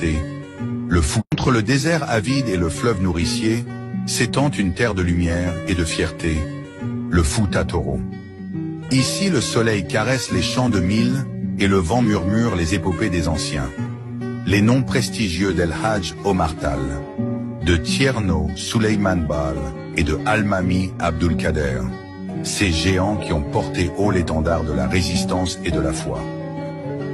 fierté. Le Fouta. Entre le désert avide et le fleuve nourricier, s'étend une terre de lumière et de fierté, le Fouta Toro. Ici le soleil caresse les champs de mil, et le vent murmure les épopées des anciens. Les noms prestigieux d'El Hadj Omar Tall, de Tierno Souleymane Baal et de Almami Abdul Kader, ces géants qui ont porté haut l'étendard de la résistance et de la foi.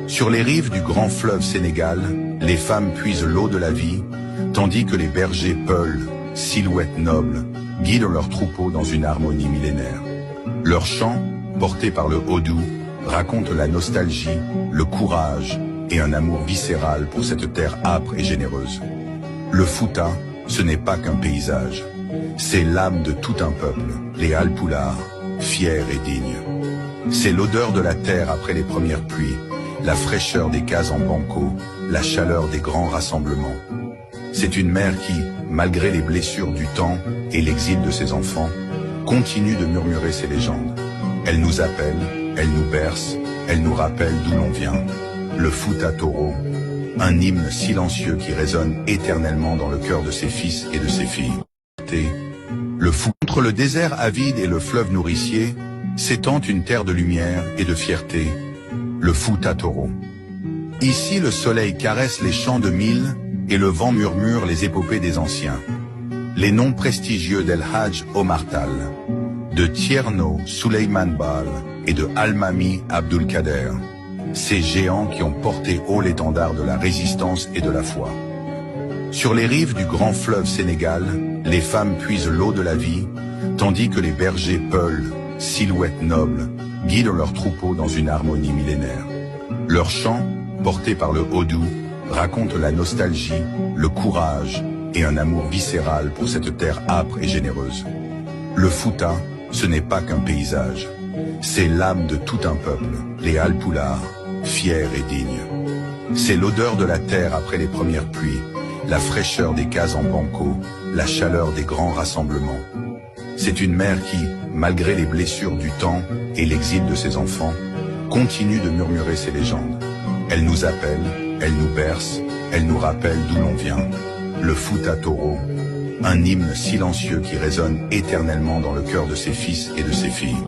Sur les rives du grand fleuve Sénégal, les femmes puisent l'eau de la vie, tandis que les bergers peulent, silhouettes nobles, guident leurs troupeaux dans une harmonie millénaire. Leurs chants, portés par le Hodou, racontent la nostalgie, le courage et un amour viscéral pour cette terre âpre et généreuse. Le Fouta, ce n'est pas qu'un paysage, c'est l'âme de tout un peuple, les Halpulaars, fiers et dignes. C'est l'odeur de la terre après les premières pluies, la fraîcheur des cases en banco, la chaleur des grands rassemblements. C'est une mère qui, malgré les blessures du temps et l'exil de ses enfants, continue de murmurer ses légendes. Elle nous appelle, elle nous berce, elle nous rappelle d'où l'on vient. Le Fouta Toro, un hymne silencieux qui résonne éternellement dans le cœur de ses fils et de ses filles. Le Fouta. Entre le désert avide et le fleuve nourricier, s'étend une terre de lumière et de fierté, le Fouta Toro. Ici le soleil caresse les champs de mil, et le vent murmure les épopées des anciens. Les noms prestigieux d'El Hadj Omar Tall, de Tierno Souleymane Baal et de Almami Abdul Kader, ces géants qui ont porté haut l'étendard de la résistance et de la foi. Sur les rives du grand fleuve Sénégal, les femmes puisent l'eau de la vie, tandis que les bergers peulent, silhouettes nobles, guident leurs troupeaux dans une harmonie millénaire. Leurs chants, portés par le Hodou, racontent la nostalgie, le courage et un amour viscéral pour cette terre âpre et généreuse. Le Fouta, ce n'est pas qu'un paysage, c'est l'âme de tout un peuple, les Halpulaars, fiers et dignes. C'est l'odeur de la terre après les premières pluies, la fraîcheur des cases en banco, la chaleur des grands rassemblements. C'est une mère qui, malgré les blessures du temps et l'exil de ses enfants, continue de murmurer ses légendes. Elle nous appelle, elle nous berce, elle nous rappelle d'où l'on vient. Le Fouta Toro, un hymne silencieux qui résonne éternellement dans le cœur de ses fils et de ses filles.